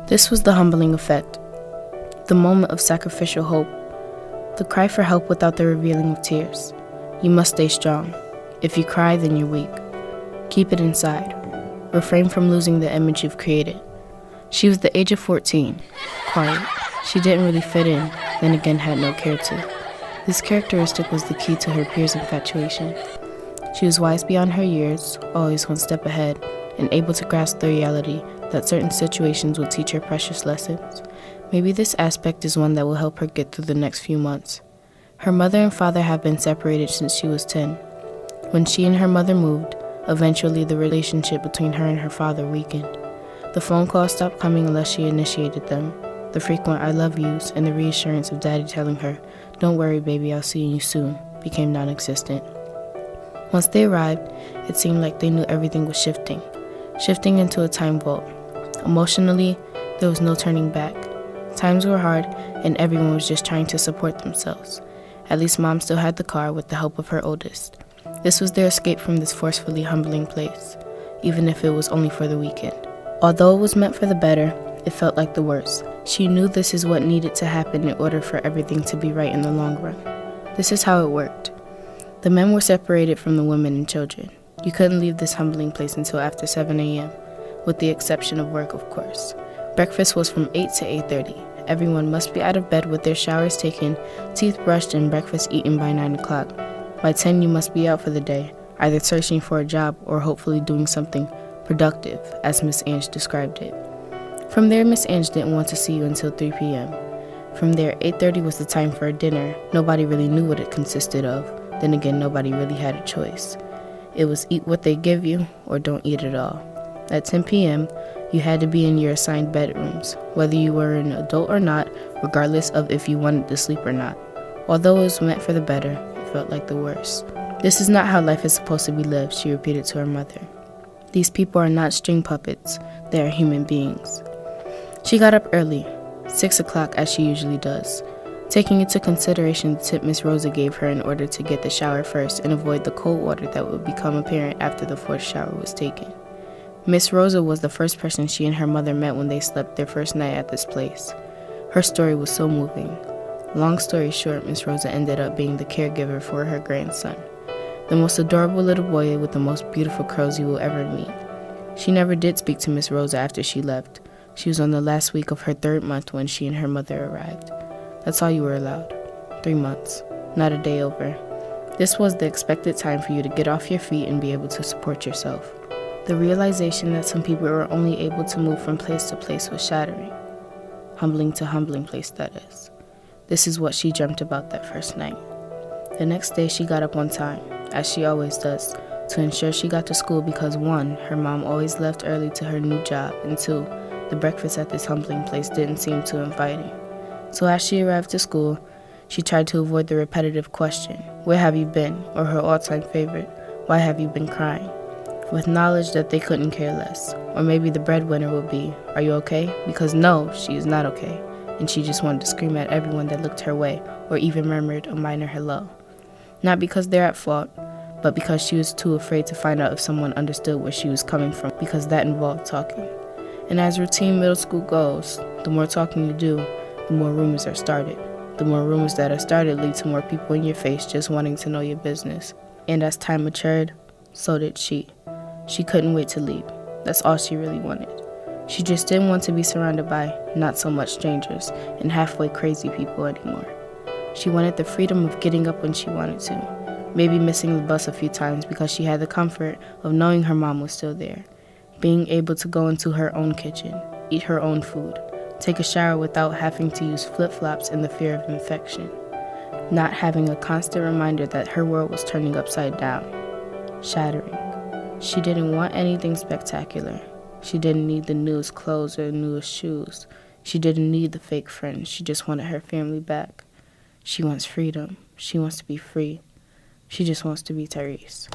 This was the humbling effect, the moment of sacrificial hope, the cry for help without the revealing of tears. You must stay strong. If you cry, then you're weak. Keep it inside. Refrain from losing the image you've created. She was the age of 14, quiet. She didn't really fit in, then again had no care to. This characteristic was the key to her peers' infatuation. She was wise beyond her years, always one step ahead, and able to grasp the reality that certain situations would teach her precious lessons. Maybe this aspect is one that will help her get through the next few months. Her mother and father have been separated since she was 10. When she and her mother moved, eventually the relationship between her and her father weakened. The phone calls stopped coming unless she initiated them. The frequent I love yous and the reassurance of daddy telling her, "Don't worry baby, I'll see you soon," became non-existent. Once they arrived, it seemed like they knew everything was shifting into a time vault. Emotionally, there was no turning back. Times were hard, and everyone was just trying to support themselves. At least Mom still had the car with the help of her oldest. This was their escape from this forcefully humbling place, even if it was only for the weekend. Although it was meant for the better, it felt like the worst. She knew this is what needed to happen in order for everything to be right in the long run. This is how it worked. The men were separated from the women and children. You couldn't leave this humbling place until after 7 a.m., with the exception of work, of course. Breakfast was from 8 to 8:30. Everyone must be out of bed with their showers taken, teeth brushed, and breakfast eaten by 9 o'clock. By 10, you must be out for the day, either searching for a job or hopefully doing something productive, as Miss Ange described it. From there, Miss Ange didn't want to see you until 3 p.m. From there, 8:30 was the time for a dinner. Nobody really knew what it consisted of. Then again, nobody really had a choice. It was eat what they give you or don't eat at all. At 10 p.m., you had to be in your assigned bedrooms, whether you were an adult or not, regardless of if you wanted to sleep or not. Although it was meant for the better, it felt like the worst. "This is not how life is supposed to be lived," she repeated to her mother. "These people are not string puppets, they are human beings." She got up early, 6 o'clock as she usually does, taking into consideration the tip Miss Rosa gave her in order to get the shower first and avoid the cold water that would become apparent after the fourth shower was taken. Miss Rosa was the first person she and her mother met when they slept their first night at this place. Her story was so moving. Long story short, Miss Rosa ended up being the caregiver for her grandson, the most adorable little boy with the most beautiful curls you will ever meet. She never did speak to Miss Rosa after she left. She was on the last week of her 3rd month when she and her mother arrived. That's all you were allowed. 3 months, not a day over. This was the expected time for you to get off your feet and be able to support yourself. The realization that some people were only able to move from place to place was shattering. Humbling to humbling place, that is. This is what she dreamt about that first night. The next day she got up on time, as she always does, to ensure she got to school because 1, her mom always left early to her new job, and 2, the breakfast at this humbling place didn't seem too inviting. So as she arrived to school, she tried to avoid the repetitive question, "Where have you been?" or her all-time favorite, "Why have you been crying?" with knowledge that they couldn't care less. Or maybe the breadwinner would be, "Are you okay?" Because no, she is not okay, and she just wanted to scream at everyone that looked her way or even murmured a minor hello. Not because they're at fault, but because she was too afraid to find out if someone understood where she was coming from, because that involved talking. And as routine middle school goes, the more talking you do, the more rumors are started. The more rumors that are started lead to more people in your face just wanting to know your business. And as time matured, so did she. She couldn't wait to leave. That's all she really wanted. She just didn't want to be surrounded by not so much strangers and halfway crazy people anymore. She wanted the freedom of getting up when she wanted to, maybe missing the bus a few times because she had the comfort of knowing her mom was still there, being able to go into her own kitchen, eat her own food, take a shower without having to use flip-flops in the fear of infection, not having a constant reminder that her world was turning upside down, shattering. She didn't want anything spectacular. She didn't need the newest clothes or the newest shoes. She didn't need the fake friends. She just wanted her family back. She wants freedom. She wants to be free. She just wants to be Tireice.